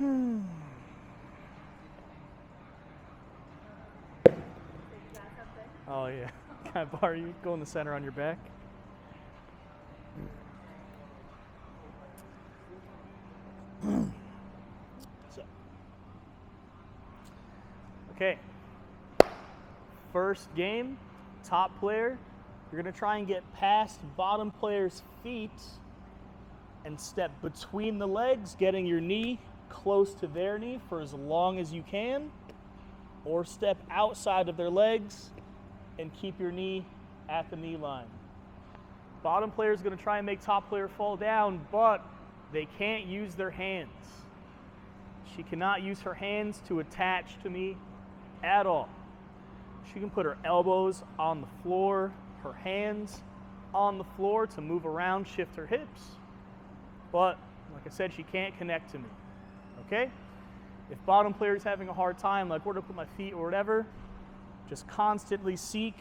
Oh yeah. Can I borrow you? Go in the center on your back. So. Okay. First game, top player. You're going to try and get past bottom player's feet and step between the legs, getting your knee close to their knee for as long as you can, or step outside of their legs and keep your knee at the knee line. Bottom player is going to try and make top player fall down, but they can't use their hands. She cannot use her hands to attach to me at all. She can put her elbows on the floor, her hands on the floor to move around, shift her hips. But, like I said, she can't connect to me. Okay? If bottom player is having a hard time, like where to put my feet or whatever, just constantly seek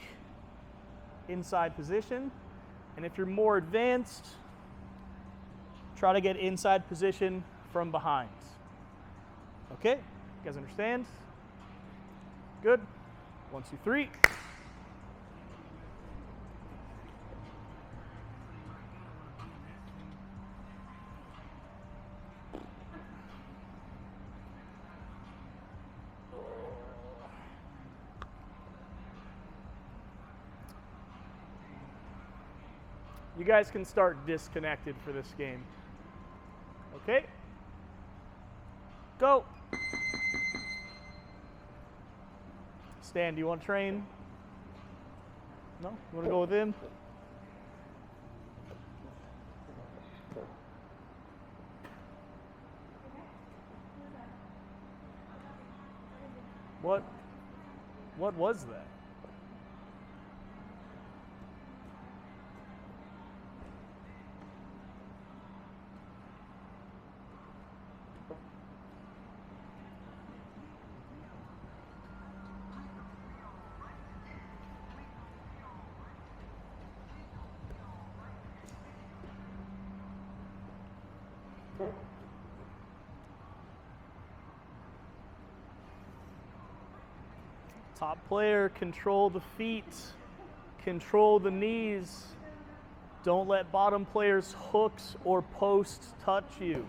inside position. And if you're more advanced, try to get inside position from behind. Okay? You guys understand? Good. 1, 2, 3. You guys can start disconnected for this game. Okay? Go. Stan, do you want to train? No? You want to go with him? What was that? Top player, control the feet, control the knees. Don't let bottom players' hooks or posts touch you.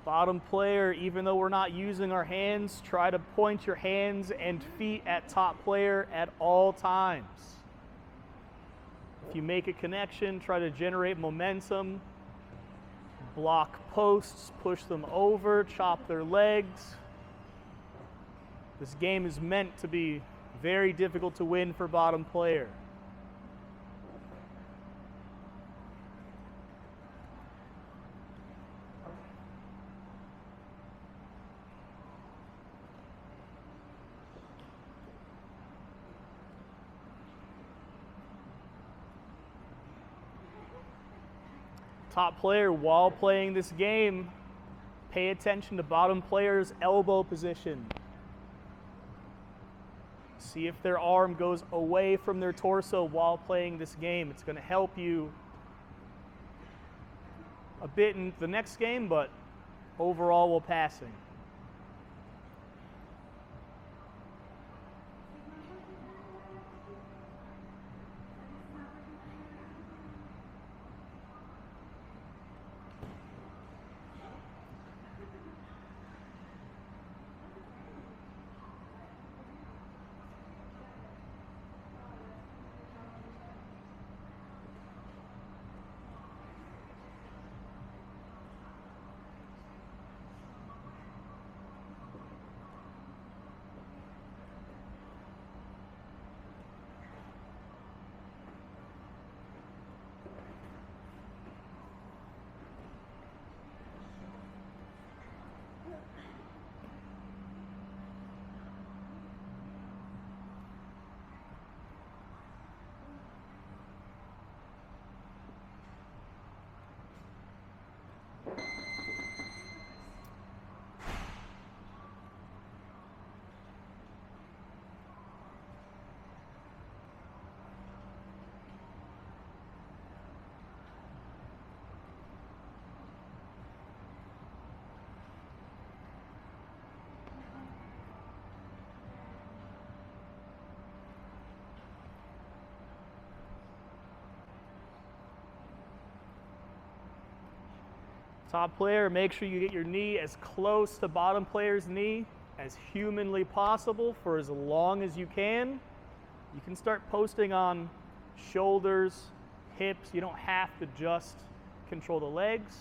Bottom player, even though we're not using our hands, try to point your hands and feet at top player at all times. If you make a connection, try to generate momentum. Block posts, push them over, chop their legs. This game is meant to be very difficult to win for bottom player. Top player, while playing this game, pay attention to bottom player's elbow position. See if their arm goes away from their torso while playing this game. It's going to help you a bit in the next game, but overall while passing. Top player, make sure you get your knee as close to bottom player's knee as humanly possible for as long as you can. You can start posting on shoulders, hips. You don't have to just control the legs.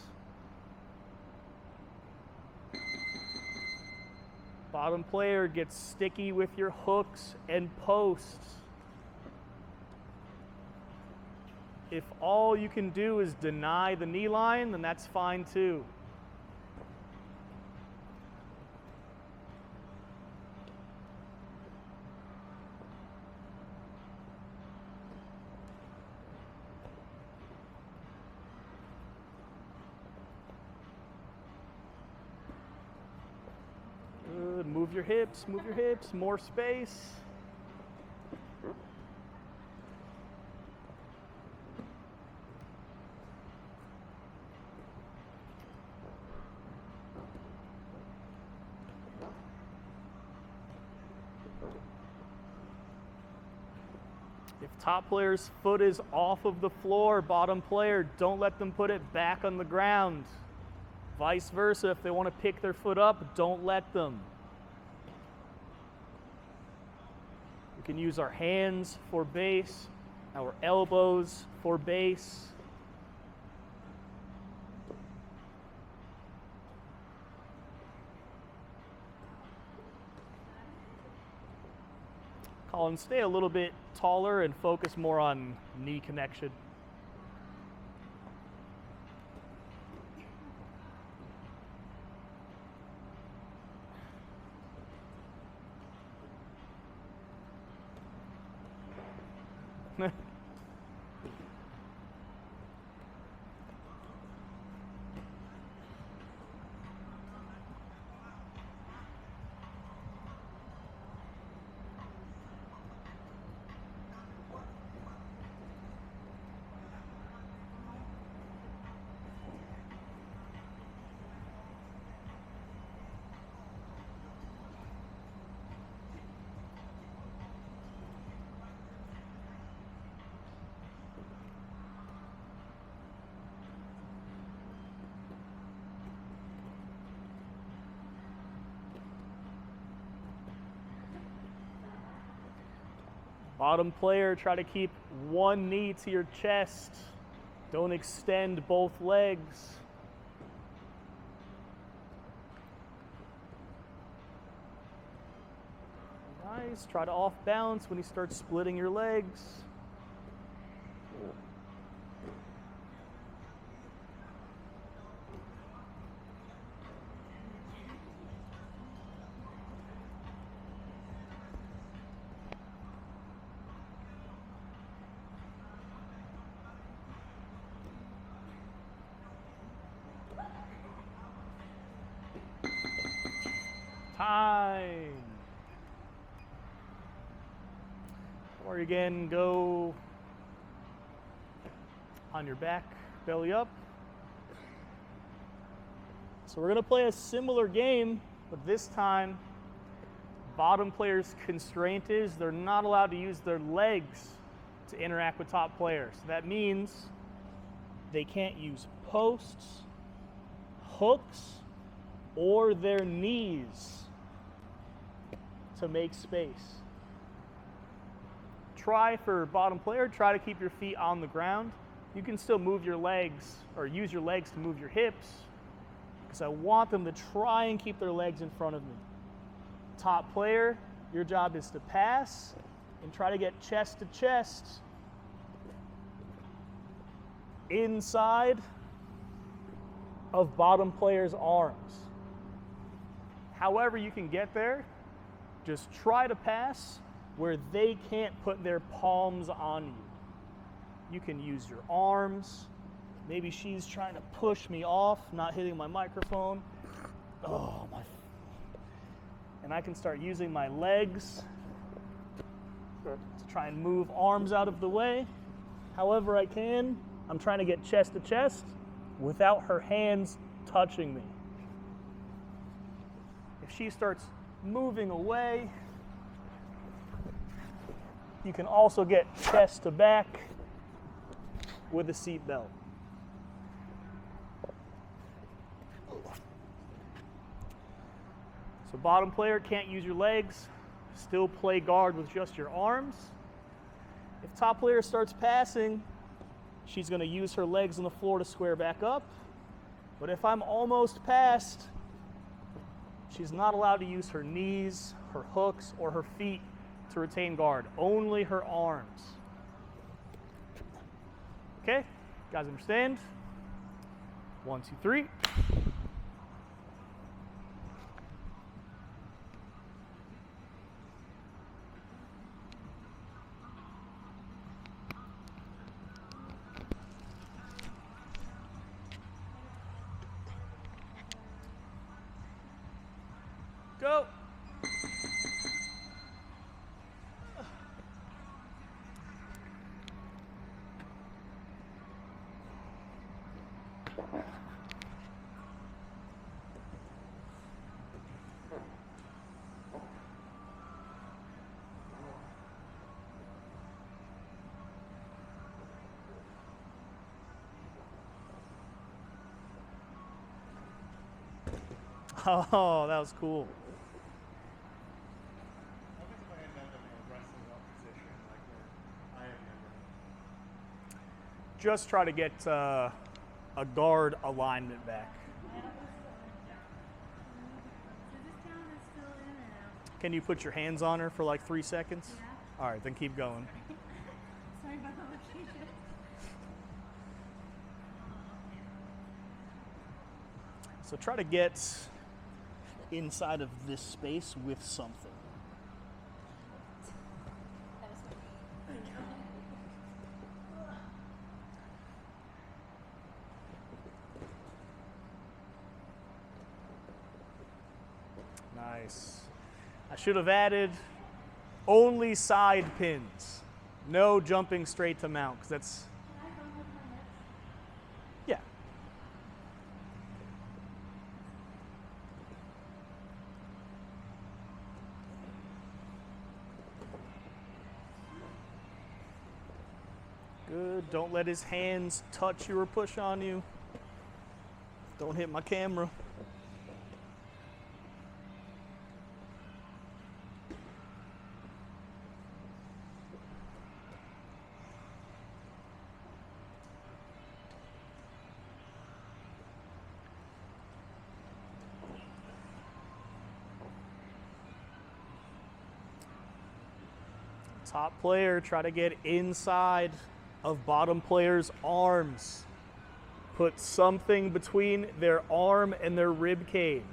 Bottom player gets sticky with your hooks and posts. If all you can do is deny the knee line, then that's fine too. Good. Move your hips, more space. If top player's foot is off of the floor, bottom player, don't let them put it back on the ground. Vice versa, if they want to pick their foot up, don't let them. We can use our hands for base, our elbows for base. Colin, stay a little bit taller and focus more on knee connection. Bottom player, try to keep one knee to your chest. Don't extend both legs. Nice. Try to off balance when you start splitting your legs. Time. Or again, go on your back, belly up. So we're going to play a similar game, but this time, bottom player's constraint is they're not allowed to use their legs to interact with top players. So that means they can't use posts, hooks, or their knees to make space. Try for bottom player, try to keep your feet on the ground. You can still move your legs or use your legs to move your hips because I want them to try and keep their legs in front of me. Top player, your job is to pass and try to get chest to chest inside of bottom player's arms. However you can get there, just try to pass where they can't put their palms on you. You can use your arms. Maybe she's trying to push me off, not hitting my microphone. Oh, my. And I can start using my legs to try and move arms out of the way. However I can, I'm trying to get chest to chest without her hands touching me. If she starts moving away, you can also get chest to back with a seat belt. So bottom player can't use your legs, still play guard with just your arms. If top player starts passing, she's going to use her legs on the floor to square back up. But if I'm almost past, she's not allowed to use her knees, her hooks, or her feet to retain guard. Only her arms. Okay, guys understand? 1, 2, 3. Go. Oh, that was cool. Just try to get a guard alignment back. Can you put your hands on her for like 3 seconds? Yeah. All right, then keep going. Sorry about the location. So try to get inside of this space with something. Nice. I should have added only side pins. No jumping straight to mount, because that's, yeah. Good. Don't let his hands touch you or push on you. Don't hit my camera. Top player, try to get inside of bottom player's arms. Put something between their arm and their rib cage.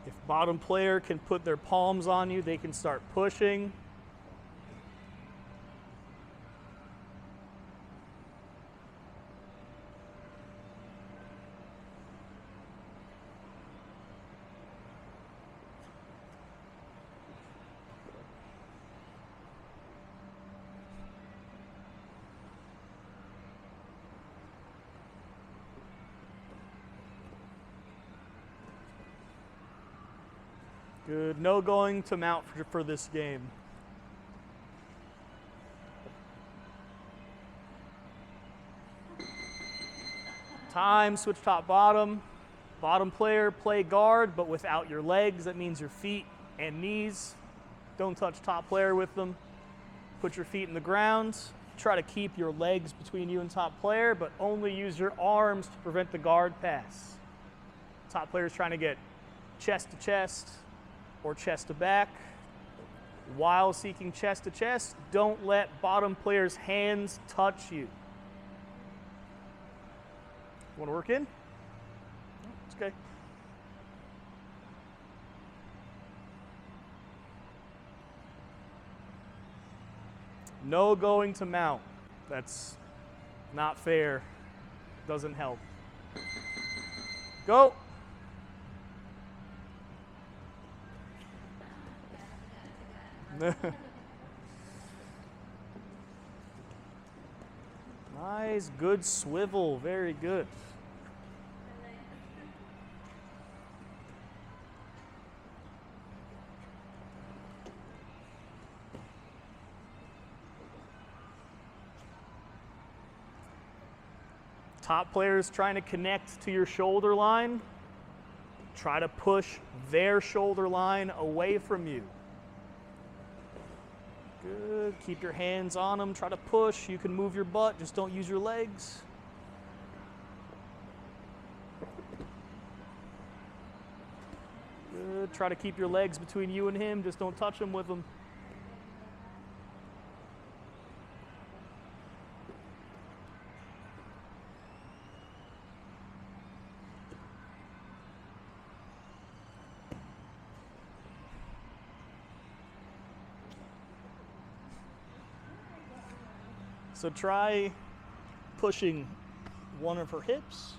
If bottom player can put their palms on you, they can start pushing. Good. No going to mount for this game. Time, switch top bottom. Bottom player, play guard, but without your legs. That means your feet and knees. Don't touch top player with them. Put your feet in the ground. Try to keep your legs between you and top player, but only use your arms to prevent the guard pass. Top player is trying to get chest to chest or chest to back. While seeking chest to chest, don't let bottom player's hands touch you. Want to work in? It's okay. No going to mount. That's not fair. Doesn't help. Go. Nice, good swivel, very good. Top player is trying to connect to your shoulder line. Try to push their shoulder line away from you. Good. Keep your hands on them. Try to push. You can move your butt. Just don't use your legs. Good. Try to keep your legs between you and him. Just don't touch him with them. So try pushing one of her hips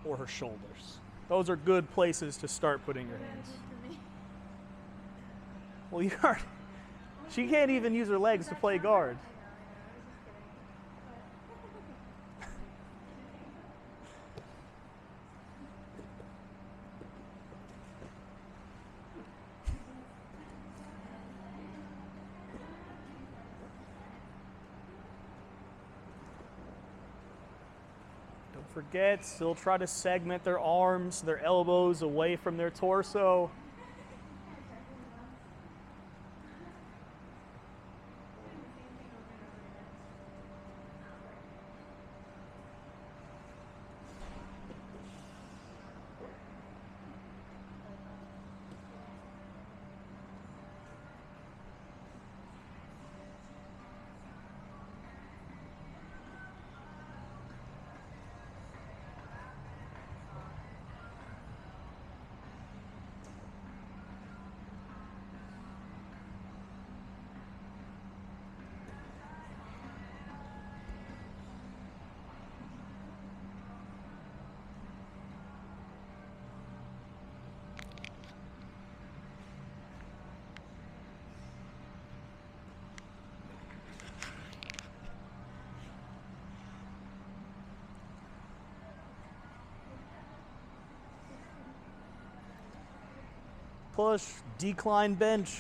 or her shoulders. Those are good places to start putting your hands. Well, you are. She can't even use her legs to play guard. Don't forget, still try to segment their arms, their elbows away from their torso. Push, decline bench.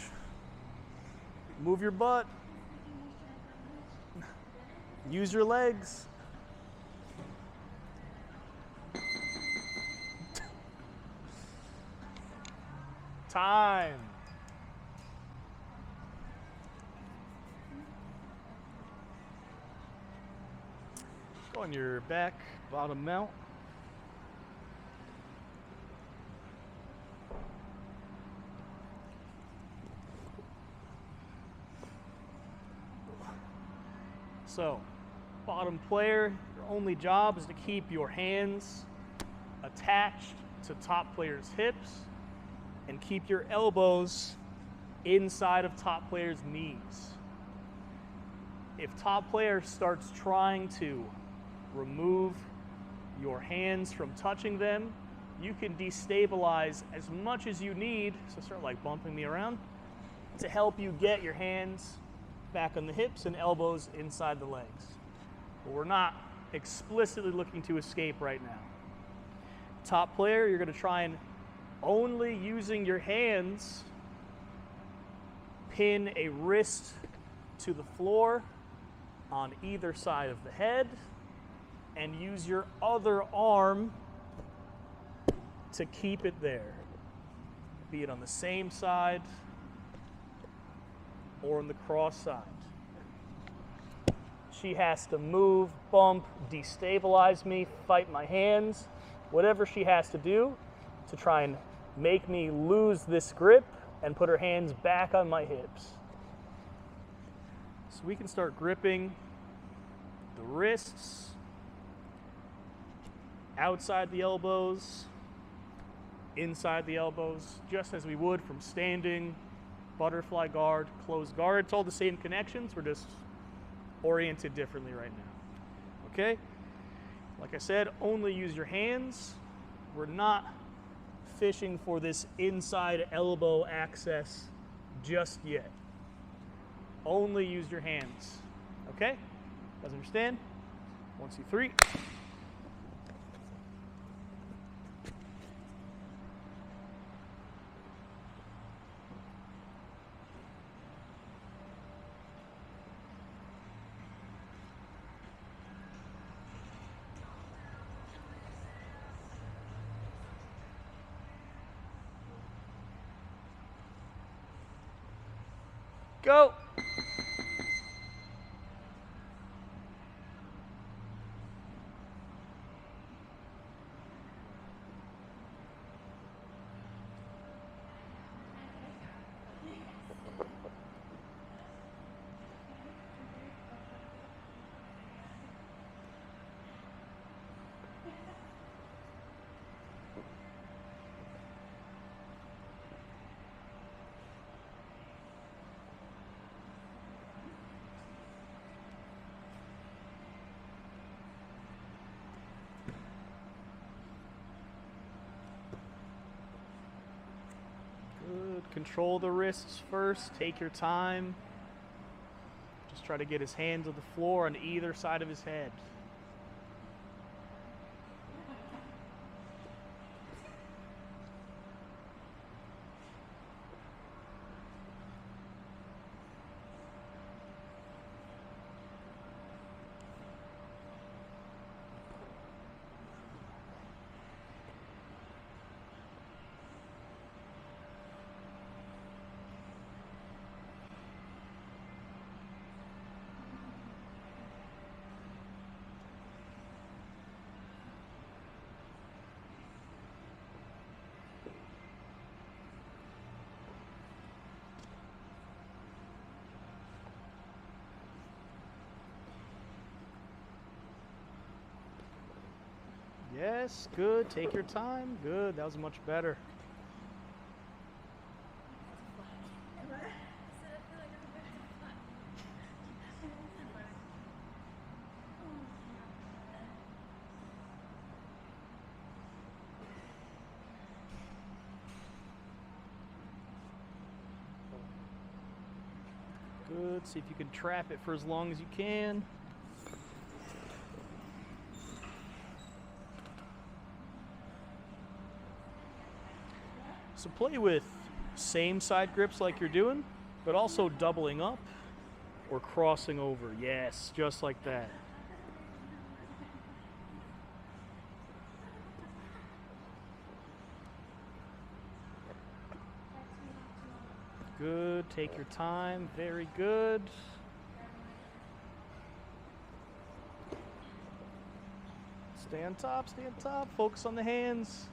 Move your butt. Use your legs. Time. Go on your back, bottom mount. So, bottom player, your only job is to keep your hands attached to top player's hips and keep your elbows inside of top player's knees. If top player starts trying to remove your hands from touching them, you can destabilize as much as you need, so start like bumping me around, to help you get your hands back on the hips and elbows inside the legs. But we're not explicitly looking to escape right now. Top player, you're going to try and only using your hands pin a wrist to the floor on either side of the head and use your other arm to keep it there, be it on the same side or on the cross side. She has to move, bump, destabilize me, fight my hands, whatever she has to do to try and make me lose this grip and put her hands back on my hips. So we can start gripping the wrists, outside the elbows, inside the elbows, just as we would from standing, butterfly guard, closed guard. It's all the same connections. We're just oriented differently right now. Okay? Like I said, only use your hands. We're not fishing for this inside elbow access just yet. Only use your hands. Okay? Guys understand? 1, 2, 3. Go. Good. Control the wrists first. Take your time. Just try to get his hands on the floor on either side of his head. Yes, good. Take your time. Good. That was much better. Good. See if you can trap it for as long as you can. So play with same side grips like you're doing, but also doubling up or crossing over. Yes, just like that. Good. Take your time. Very good. Stay on top. Stay on top. Focus on the hands.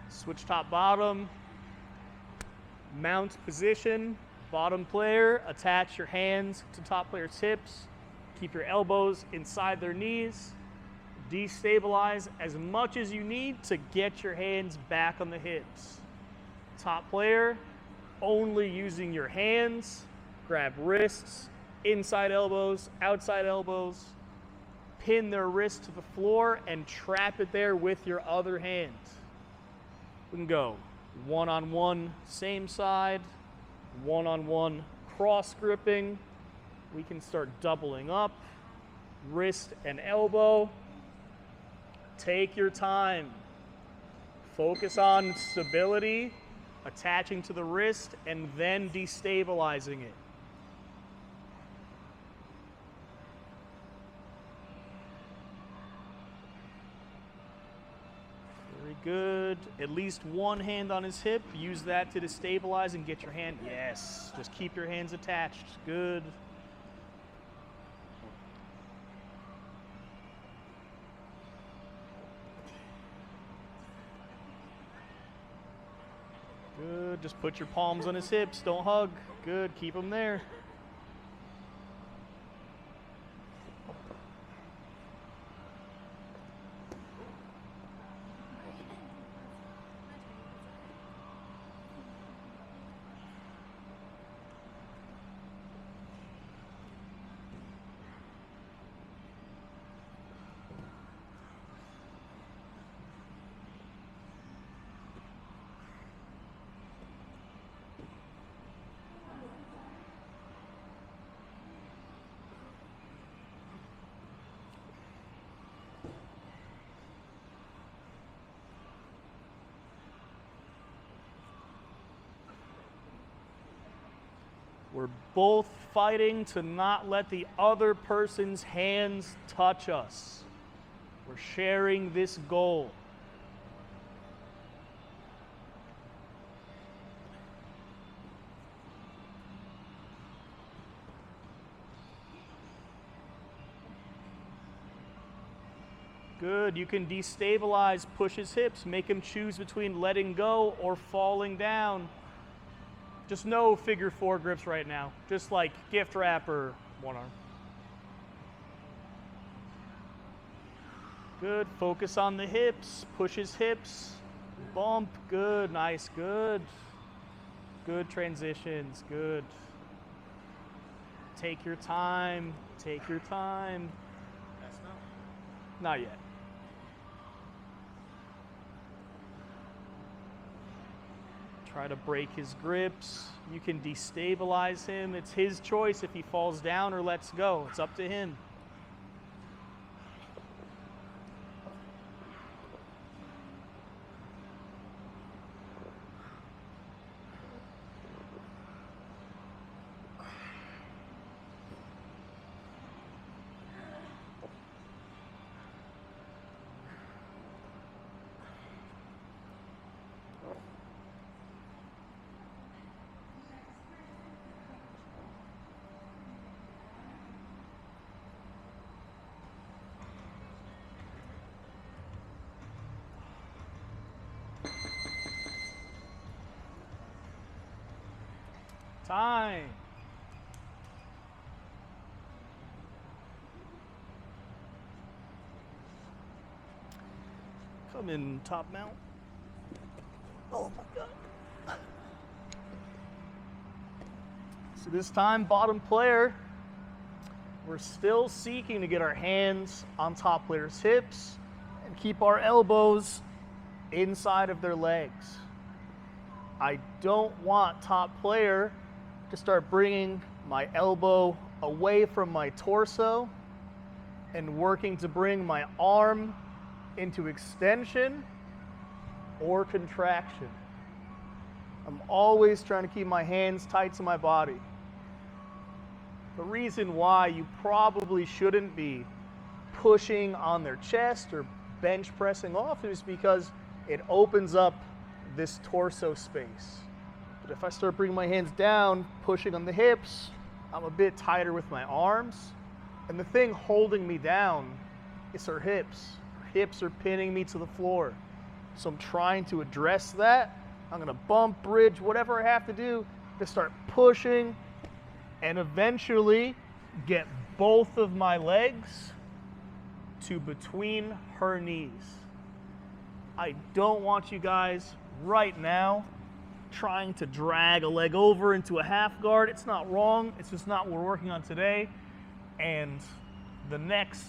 Switch top bottom, mount position, bottom player, attach your hands to top player's hips, keep your elbows inside their knees, destabilize as much as you need to get your hands back on the hips. Top player, only using your hands, grab wrists, inside elbows, outside elbows, pin their wrist to the floor and trap it there with your other hand. We can go one-on-one, same side, one-on-one, cross gripping. We can start doubling up, wrist and elbow. Take your time. Focus on stability, attaching to the wrist, and then destabilizing it. Good. At least one hand on his hip. Use that to destabilize and get your hand. Yes. Just keep your hands attached. Good. Good. Just put your palms on his hips. Don't hug. Good. Keep them there. We're both fighting to not let the other person's hands touch us. We're sharing this goal. Good. You can destabilize, push his hips, make him choose between letting go or falling down. Just no figure four grips right now. Just like gift wrap or one arm. Good. Focus on the hips. Push his hips. Bump. Good. Nice. Good. Good transitions. Good. Take your time. Take your time. That's Not yet. Try to break his grips. You can destabilize him. It's his choice if he falls down or lets go. It's up to him. Time. Come in, top mount. Oh my God. So this time, bottom player, we're still seeking to get our hands on top player's hips and keep our elbows inside of their legs. I don't want top player to start bringing my elbow away from my torso and working to bring my arm into extension or contraction. I'm always trying to keep my hands tight to my body. The reason why you probably shouldn't be pushing on their chest or bench pressing off is because it opens up this torso space. But if I start bringing my hands down, pushing on the hips, I'm a bit tighter with my arms. And the thing holding me down is her hips. Her hips are pinning me to the floor. So I'm trying to address that. I'm gonna bump, bridge, whatever I have to do to start pushing and eventually get both of my legs to between her knees. I don't want you guys right now trying to drag a leg over into a half guard. It's not wrong. It's just not what we're working on today. And the next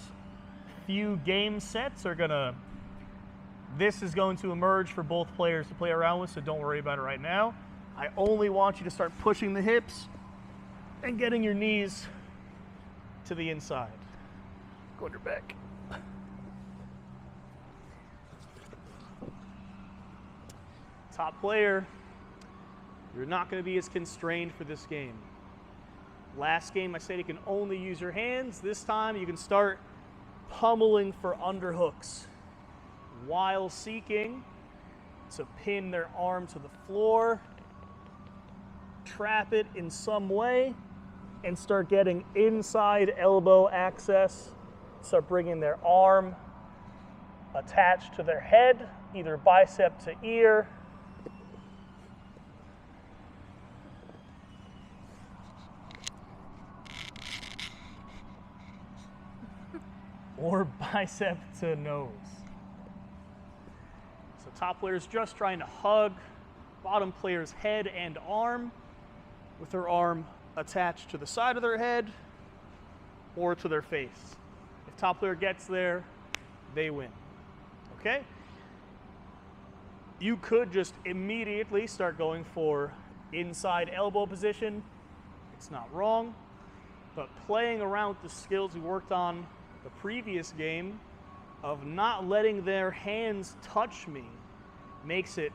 few game sets are this is going to emerge for both players to play around with, so don't worry about it right now. I only want you to start pushing the hips and getting your knees to the inside. Go on your back. Top player, you're not going to be as constrained for this game. Last game I said you can only use your hands. This time you can start pummeling for underhooks while seeking to pin their arm to the floor, trap it in some way, and start getting inside elbow access. Start bringing their arm attached to their head, either bicep to ear, or bicep to nose. So top player's just trying to hug bottom player's head and arm with their arm attached to the side of their head or to their face. If top player gets there, they win. Okay? You could just immediately start going for inside elbow position. It's not wrong, but playing around with the skills we worked on the previous game of not letting their hands touch me makes it,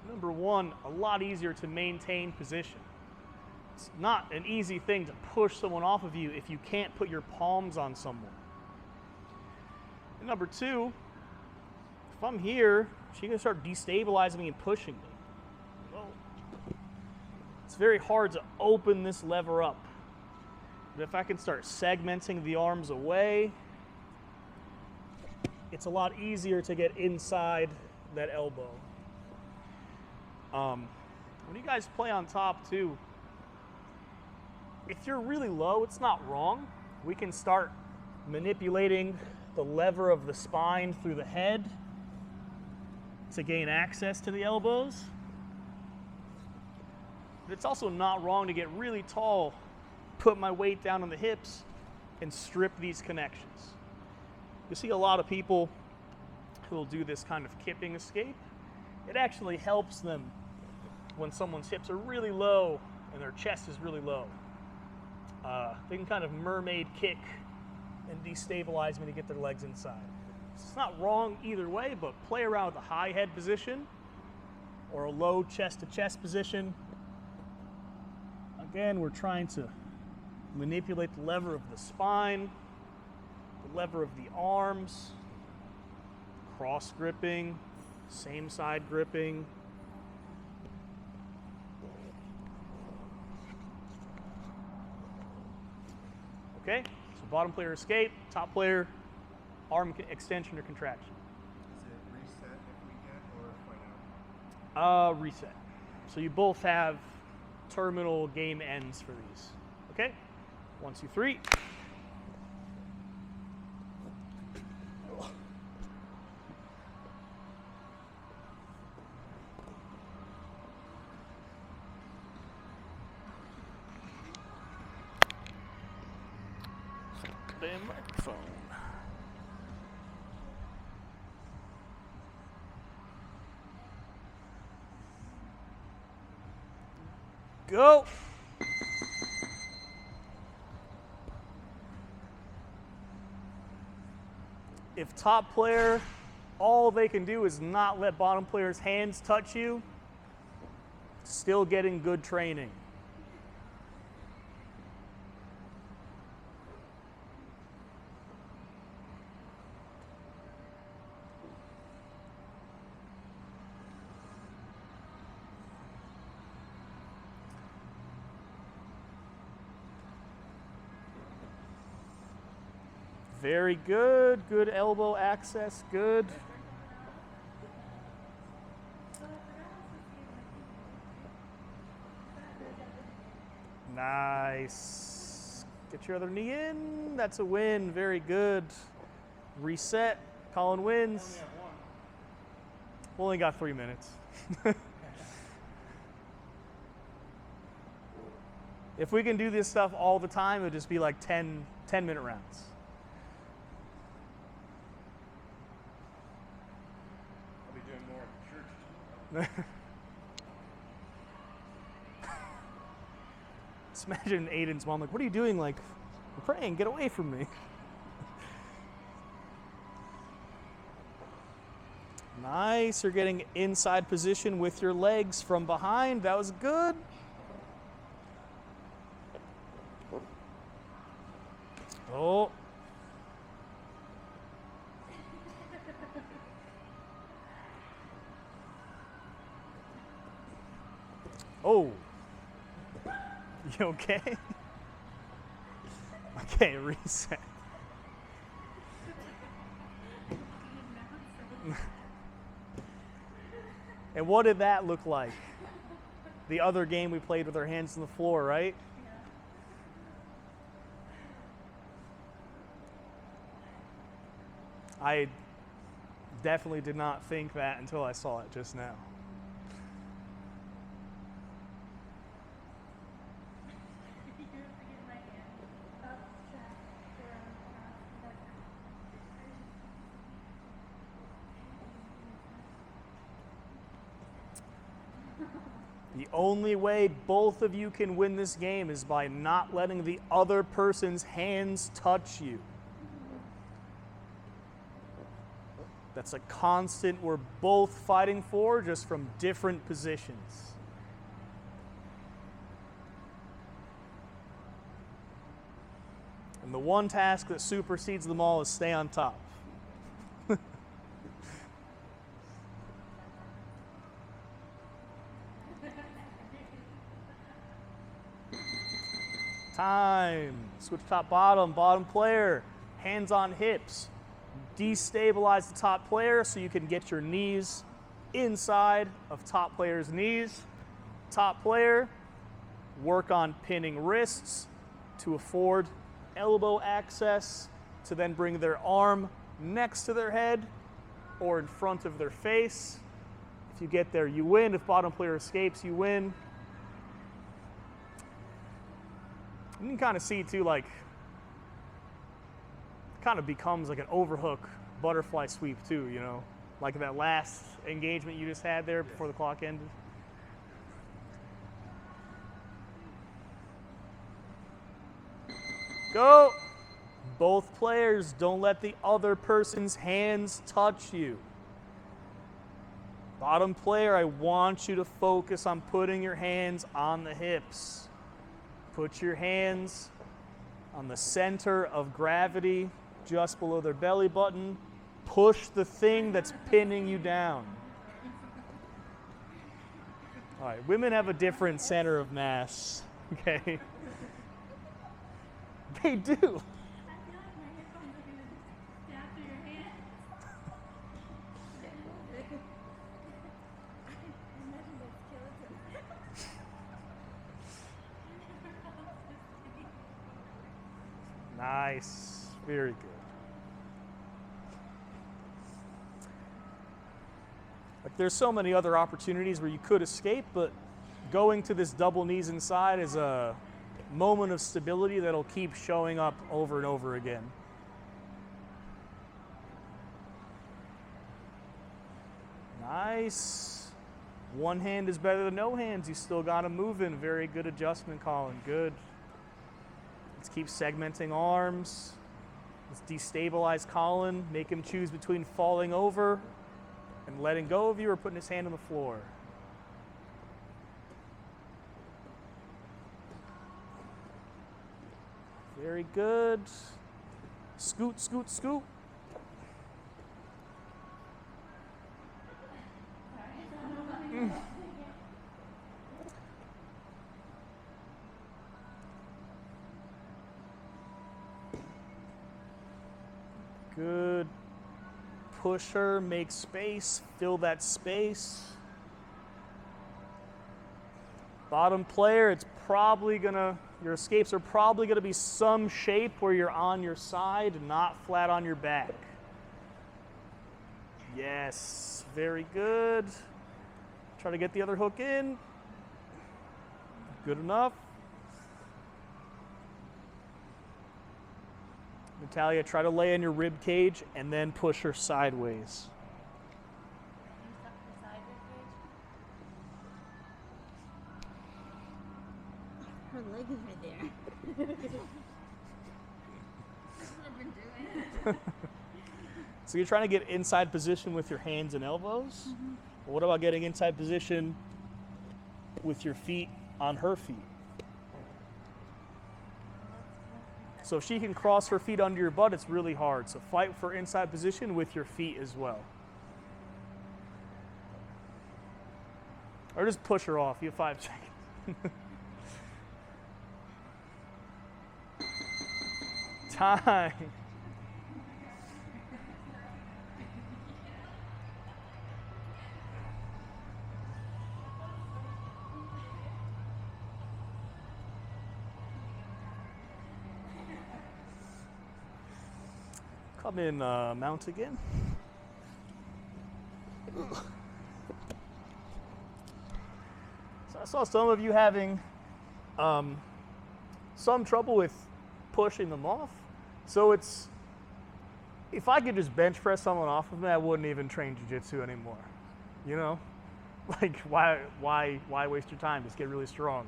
number one, a lot easier to maintain position. It's not an easy thing to push someone off of you if you can't put your palms on someone. And number two, if I'm here, she's going to start destabilizing me and pushing me. Well, it's very hard to open this lever up. But if I can start segmenting the arms away, it's a lot easier to get inside that elbow. When you guys play on top too, if you're really low, it's not wrong. We can start manipulating the lever of the spine through the head to gain access to the elbows. But it's also not wrong to get really tall, put my weight down on the hips, and strip these connections. You see a lot of people who will do this kind of kipping escape. It actually helps them when someone's hips are really low and their chest is really low. They can kind of mermaid kick and destabilize me to get their legs inside. It's not wrong either way, but play around with a high head position or a low chest to chest position. Again, we're trying to manipulate the lever of the spine, the lever of the arms, cross gripping, same side gripping. Okay, so bottom player escape, top player arm extension or contraction. Is it reset if we get or point out? Reset. So you both have terminal game ends for these. Okay, 1, 2, 3. The microphone. Go. If top player, all they can do is not let bottom player's hands touch you, still getting good training. Very good. Good elbow access. Good. Nice. Get your other knee in. That's a win. Very good. Reset. Colin wins. We only got 3 minutes. If we can do this stuff all the time, it would just be like 10-minute rounds. I'll be doing more at church. Just imagine Aiden's mom like, what are you doing? Like, we're praying, get away from me. Nice, you're getting inside position with your legs from behind. That was good. Oh. Oh. You okay? Okay, reset. And what did that look like? The other game we played with our hands on the floor, right? I definitely did not think that until I saw it just now. The only way both of you can win this game is by not letting the other person's hands touch you. That's a constant we're both fighting for, just from different positions. And the one task that supersedes them all is stay on top. Time. Switch top bottom. Bottom player. Hands on hips. Destabilize the top player so you can get your knees inside of top player's knees. Top player, work on pinning wrists to afford elbow access to then bring their arm next to their head or in front of their face. If you get there, you win. If bottom player escapes, you win. You can kind of see too, like, kind of becomes like an overhook butterfly sweep too, you know, like that last engagement you just had there before the clock ended. Go! Both players, don't let the other person's hands touch you. Bottom player, I want you to focus on putting your hands on the hips. Put your hands on the center of gravity, just below their belly button. Push the thing that's pinning you down. All right, women have a different center of mass, okay? They do. I feel like my headphones are gonna stab through your hand. Imagine that skeleton. Nice. Very good. Like, there's so many other opportunities where you could escape, but going to this double knees inside is a moment of stability that'll keep showing up over and over again. Nice. One hand is better than no hands. You still got them moving. Very good adjustment, Colin. Good. Let's keep segmenting arms. Let's destabilize Colin. Make him choose between falling over and letting go of you or putting his hand on the floor. Very good. Scoot, scoot, scoot. Good. Push her, make space, fill that space. Bottom player, it's probably gonna, your escapes are probably gonna be some shape where you're on your side, not flat on your back. Yes, very good. Try to get the other hook in. Good enough. Natalia, try to lay in your rib cage and then push her sideways. Her leg is right there. That's what I've been doing. So you're trying to get inside position with your hands and elbows? Mm-hmm. Well, what about getting inside position with your feet on her feet? So if she can cross her feet under your butt, it's really hard. So fight for inside position with your feet as well. Or just push her off. You have 5 seconds. Time. Come in, mount again. So I saw some of you having some trouble with pushing them off. So it's, if I could just bench press someone off of me, I wouldn't even train jiu-jitsu anymore. You know? Like, why waste your time? Just get really strong.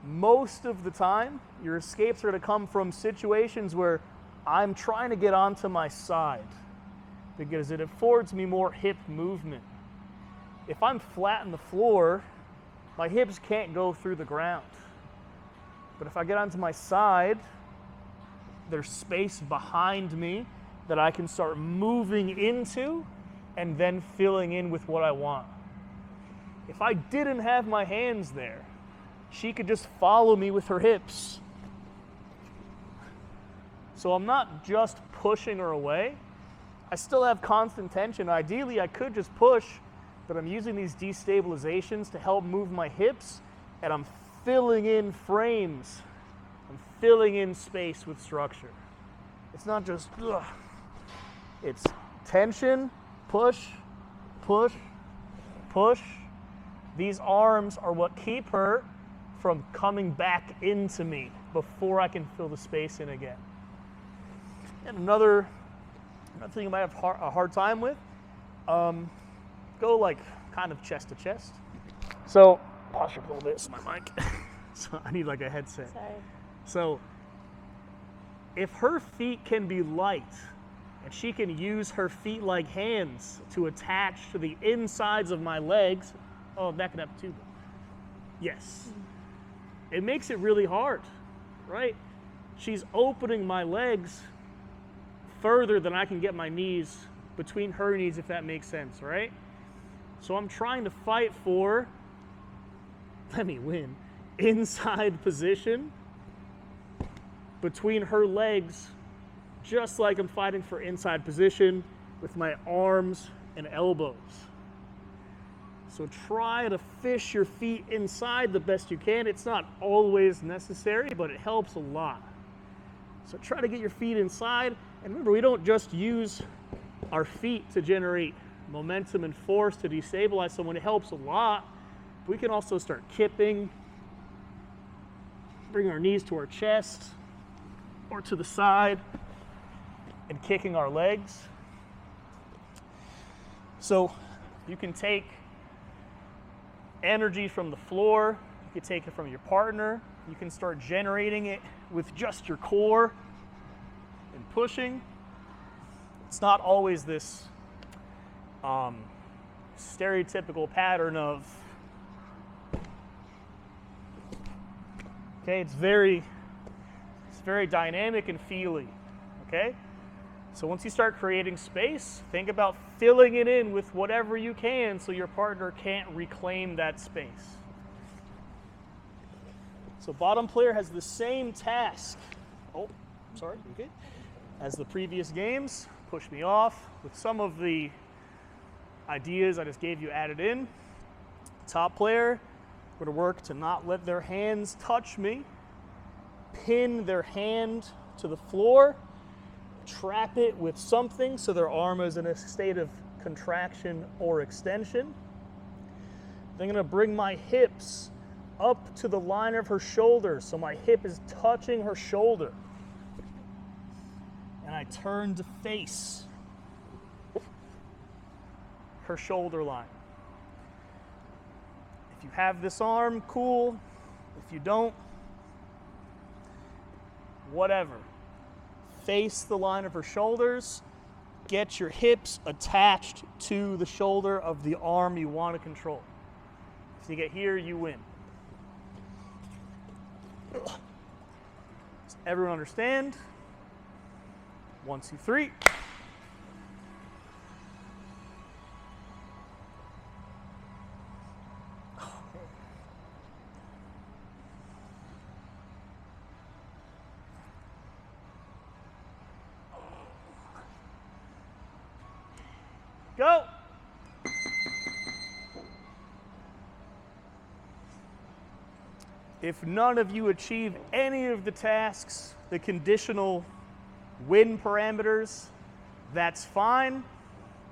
Most of the time, your escapes are going to come from situations where I'm trying to get onto my side because it affords me more hip movement. If I'm flat on the floor, my hips can't go through the ground. But if I get onto my side, there's space behind me that I can start moving into and then filling in with what I want. If I didn't have my hands there, she could just follow me with her hips. So I'm not just pushing her away. I still have constant tension. Ideally, I could just push, but I'm using these destabilizations to help move my hips, and I'm filling in frames. I'm filling in space with structure. It's not just, ugh. It's tension, push, push, push. These arms are what keep her from coming back into me before I can fill the space in again. And another thing you might have a hard time with, go like kind of chest to chest. So, posture a little bit, so my mic. So I need like a headset. Sorry. So if her feet can be light and she can use her feet like hands to attach to the insides of my legs, oh, back it up too. Yes. It makes it really hard, right? She's opening my legs further than I can get my knees between her knees, if that makes sense, right? So I'm trying to fight for, let me win, inside position between her legs, just like I'm fighting for inside position with my arms and elbows. So try to fish your feet inside the best you can. It's not always necessary, but it helps a lot. So try to get your feet inside. And remember, we don't just use our feet to generate momentum and force to destabilize someone. It helps a lot. We can also start kipping, bring our knees to our chest or to the side, and kicking our legs. So you can take energy from the floor, you can take it from your partner, you can start generating it with just your core and pushing. It's not always this stereotypical pattern of, okay, it's very dynamic and feely, okay? So once you start creating space, think about filling it in with whatever you can so your partner can't reclaim that space. So bottom player has the same task, as the previous games. Push me off with some of the ideas I just gave you added in. Top player, we're going to work to not let their hands touch me, pin their hand to the floor, trap it with something so their arm is in a state of contraction or extension. Then I'm going to bring my hips up to the line of her shoulders so my hip is touching her shoulder. And I turn to face her shoulder line. If you have this arm, cool. If you don't, whatever. Face the line of her shoulders. Get your hips attached to the shoulder of the arm you want to control. If you get here, you win. Does everyone understand? 1, 2, 3. Go. If none of you achieve any of the tasks, the conditional win parameters, that's fine.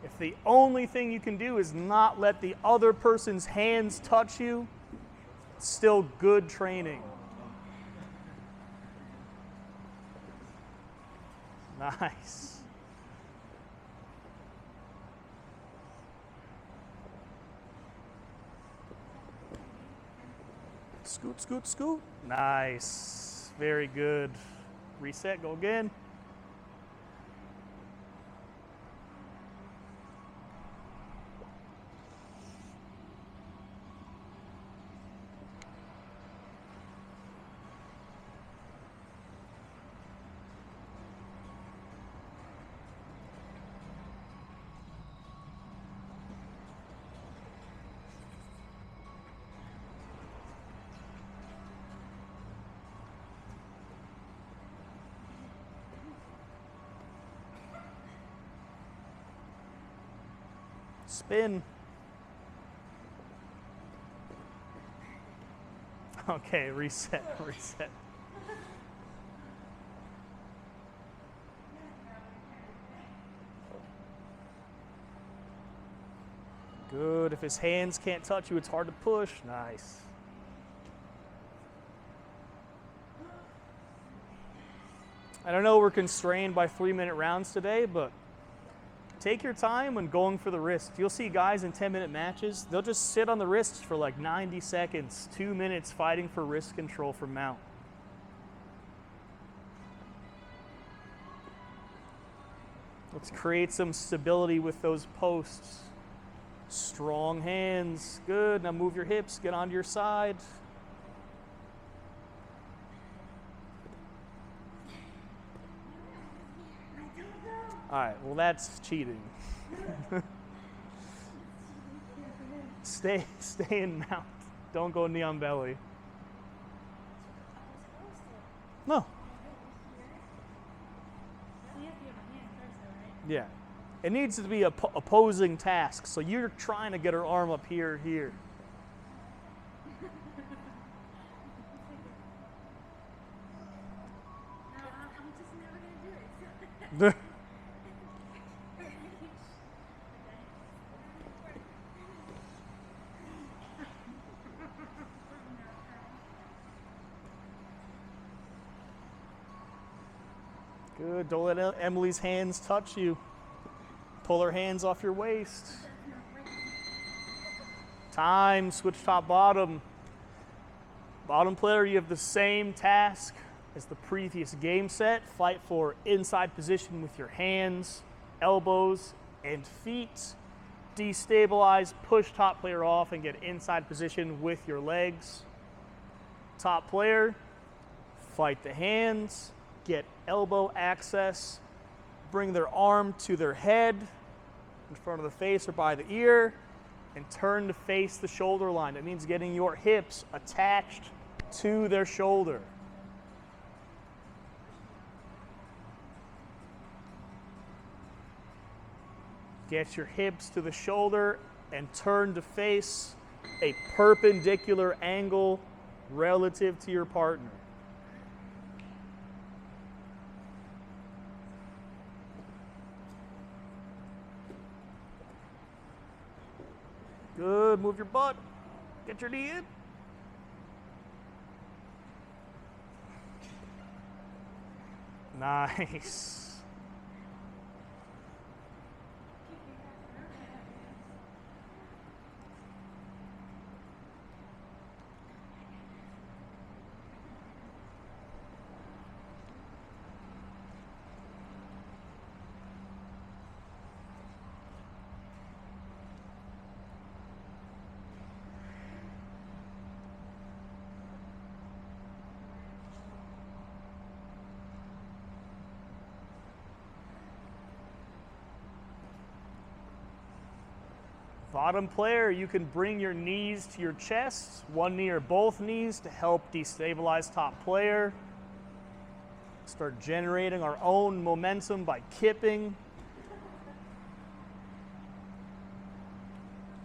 If the only thing you can do is not let the other person's hands touch you, it's still good training. Nice. Scoot, scoot, scoot. Nice. Very good. Reset, go again. Spin. Okay, reset, reset. Good. If his hands can't touch you, it's hard to push. Nice. I don't know we're constrained by 3-minute rounds today, but take your time when going for the wrist. You'll see guys in 10-minute matches, they'll just sit on the wrists for like 90 seconds, 2 minutes fighting for wrist control from mount. Let's create some stability with those posts. Strong hands. Good. Now move your hips. Get onto your side. All right. Well, that's cheating. Stay in mount. Don't go knee on belly. No. Yeah. It needs to be opposing tasks. So you're trying to get her arm up here. No, I'm just never gonna do it. Good. Don't let Emily's hands touch you. Pull her hands off your waist. Time. Switch top bottom. Bottom player, you have the same task as the previous game set. Fight for inside position with your hands, elbows, and feet. Destabilize, push top player off, and get inside position with your legs. Top player, fight the hands, get elbow access, bring their arm to their head, in front of the face or by the ear, and turn to face the shoulder line. That means getting your hips attached to their shoulder. Get your hips to the shoulder and turn to face a perpendicular angle relative to your partner. Good. Move your butt. Get your knee in. Nice. Bottom player, you can bring your knees to your chest, one knee or both knees to help destabilize top player. Start generating our own momentum by kipping.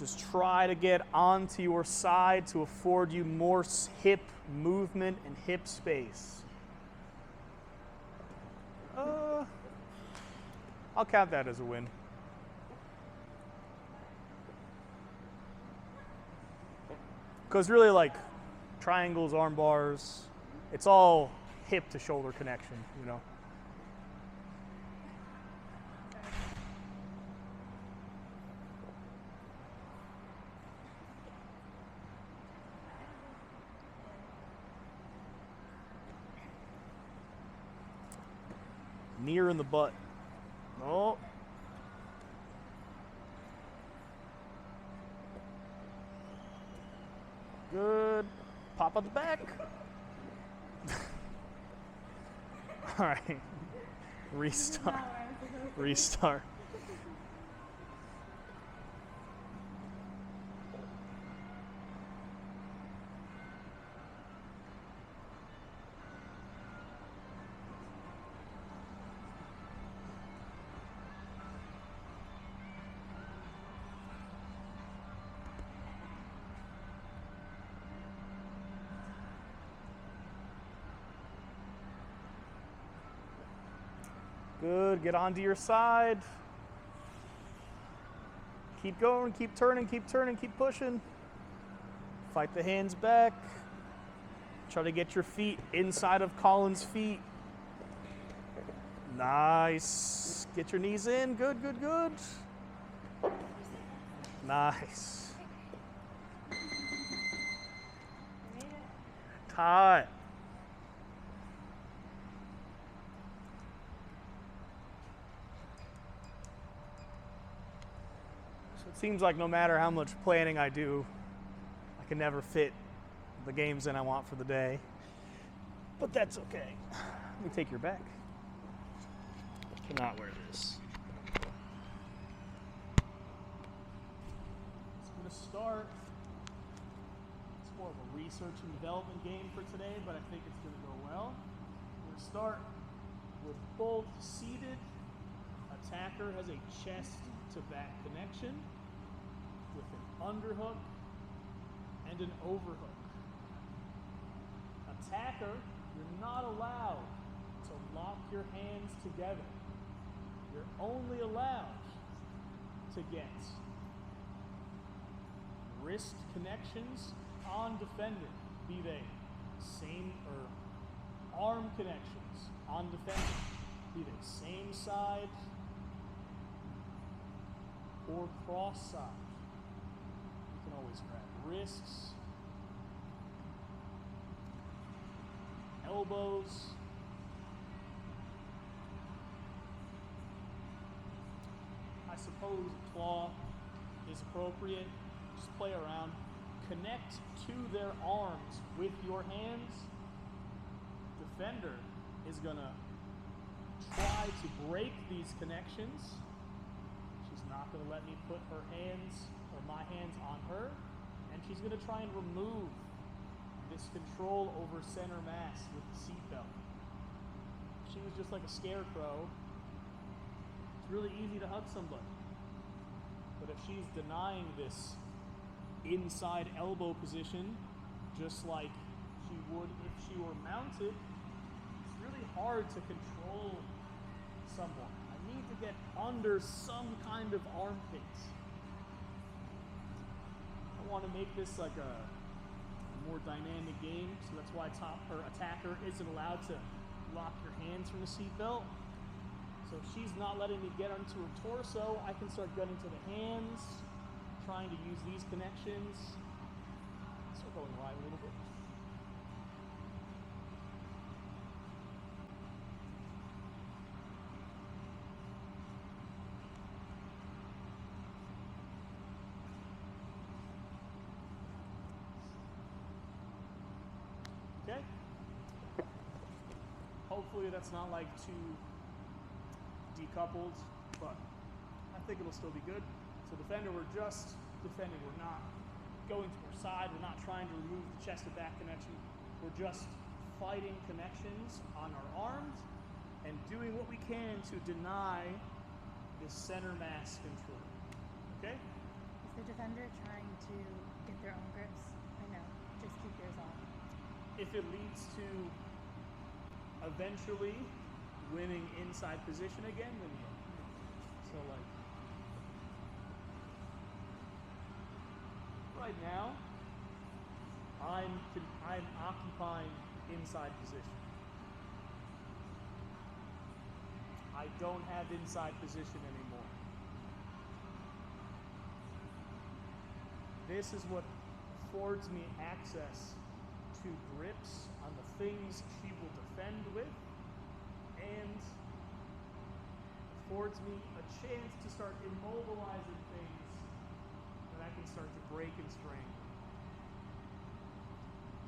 Just try to get onto your side to afford you more hip movement and hip space. I'll count that as a win. Because really, like triangles, arm bars, it's all hip to shoulder connection, you know. Near in the butt. Oh. Good. Pop on the back. All right. Restart. Restart. Good, get onto your side. Keep going, keep turning, keep pushing. Fight the hands back. Try to get your feet inside of Colin's feet. Nice. Get your knees in. Good, good, good. Nice. Tie. So it seems like no matter how much planning I do, I can never fit the games in I want for the day. But that's okay. Let me take your back. Cannot wear this. So I'm going to start. It's more of a research and development game for today, but I think it's going to go well. We're going to start with both seated. Attacker has a chest to back connection with an underhook and an overhook. Attacker, you're not allowed to lock your hands together. You're only allowed to get wrist connections on defender, be they same or arm connections on defender, be they same side or cross side. You can always grab wrists, elbows. I suppose claw is appropriate. Just play around. Connect to their arms with your hands. Defender is gonna try to break these connections. She's not gonna let me put her hands or my hands on her, and she's gonna try and remove this control over center mass with the seatbelt. If she was just like a scarecrow, it's really easy to hug somebody. But if she's denying this inside elbow position, just like she would if she were mounted, it's really hard to control someone. I need to get under some kind of armpits. I want to make this like a more dynamic game, so that's why attacker isn't allowed to lock your hands from the seatbelt. So if she's not letting me get onto her torso, I can start getting to the hands, trying to use these connections. Start going wide a little bit. Okay. Hopefully that's not like too decoupled, but I think it'll still be good. So defender, we're just defending. We're not going to our side. We're not trying to remove the chest to back connection. We're just fighting connections on our arms and doing what we can to deny this center mass control. Okay? Is the defender trying to get their own grips? I know. Just keep yours on. If it leads to eventually winning inside position again, then yeah. So like right now, I'm occupying inside position. I don't have inside position anymore. This is what affords me access to grips on the things she will defend with, and affords me a chance to start immobilizing things that I can start to break and strain.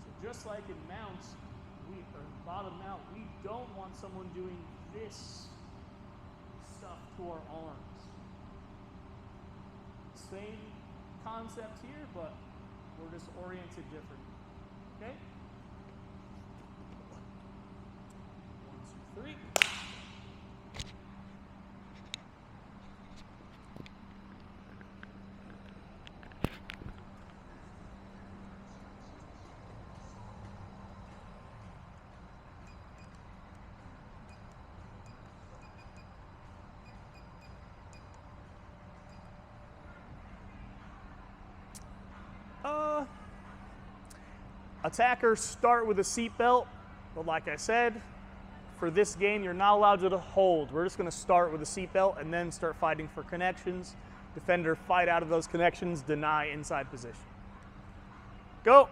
So just like in mounts, or bottom mount, we don't want someone doing this stuff to our arms. Same concept here, but we're just oriented different. Okay? 1, 2, 3. Attackers start with a seatbelt, but like I said, for this game, you're not allowed to hold. We're just going to start with a seatbelt and then start fighting for connections. Defender, fight out of those connections, deny inside position. Go.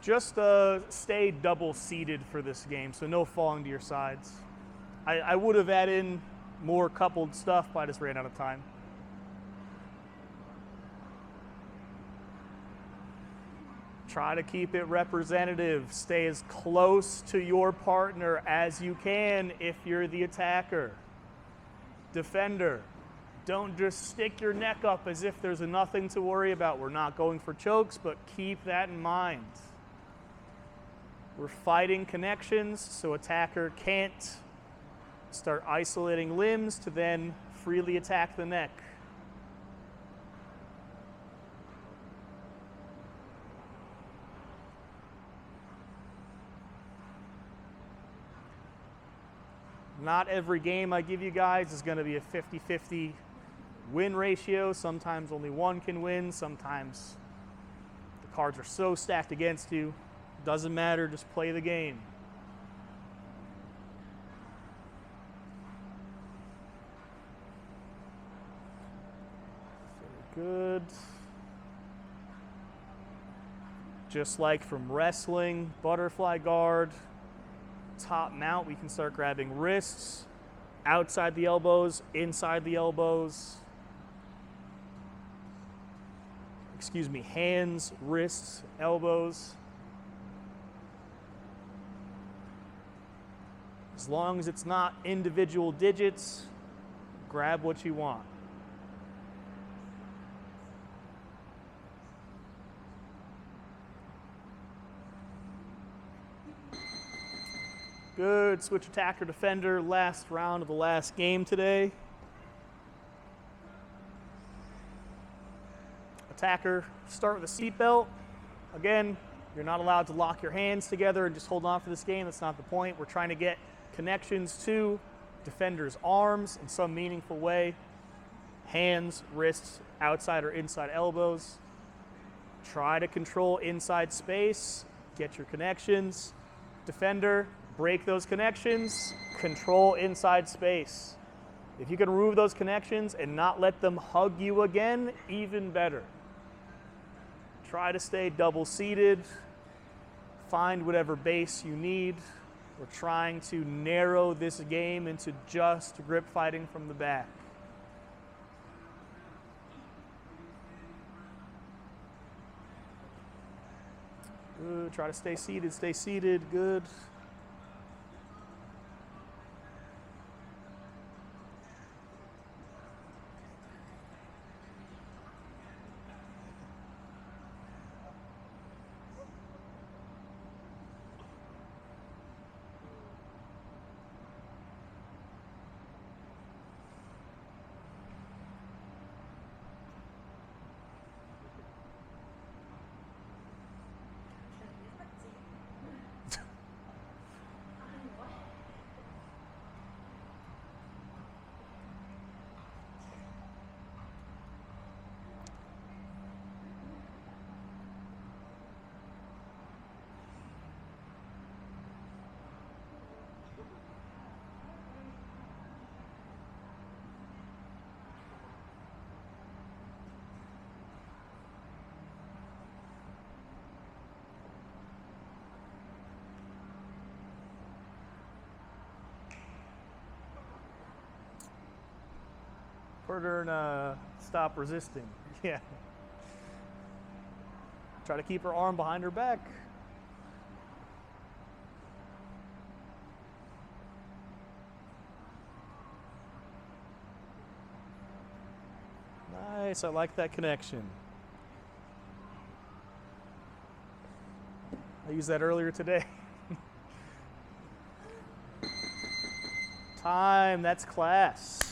Just stay double seated for this game, so no falling to your sides. I would have added in more coupled stuff, but I just ran out of time. Try to keep it representative. Stay as close to your partner as you can if you're the attacker. Defender, don't just stick your neck up as if there's nothing to worry about. We're not going for chokes, but keep that in mind. We're fighting connections, so attacker can't start isolating limbs to then freely attack the neck. Not every game I give you guys is going to be a 50-50 win ratio. Sometimes only one can win. Sometimes the cards are so stacked against you. Doesn't matter, just play the game. Very good. Just like from wrestling, butterfly guard, top mount, we can start grabbing wrists, outside the elbows, inside the elbows. Excuse me, hands, wrists, elbows. As long as it's not individual digits, grab what you want. Good, switch attacker, defender, last round of the last game today. Attacker, start with a seatbelt. Again, you're not allowed to lock your hands together and just hold on for this game. That's not the point. We're trying to get connections to defender's arms in some meaningful way. Hands, wrists, outside or inside elbows. Try to control inside space. Get your connections. Defender, break those connections. Control inside space. If you can remove those connections and not let them hug you again, even better. Try to stay double seated. Find whatever base you need. We're trying to narrow this game into just grip fighting from the back. Good. Try to stay seated, stay seated. Good. Put her in stop resisting. Yeah. Try to keep her arm behind her back. Nice, I like that connection. I used that earlier today. Time, that's class.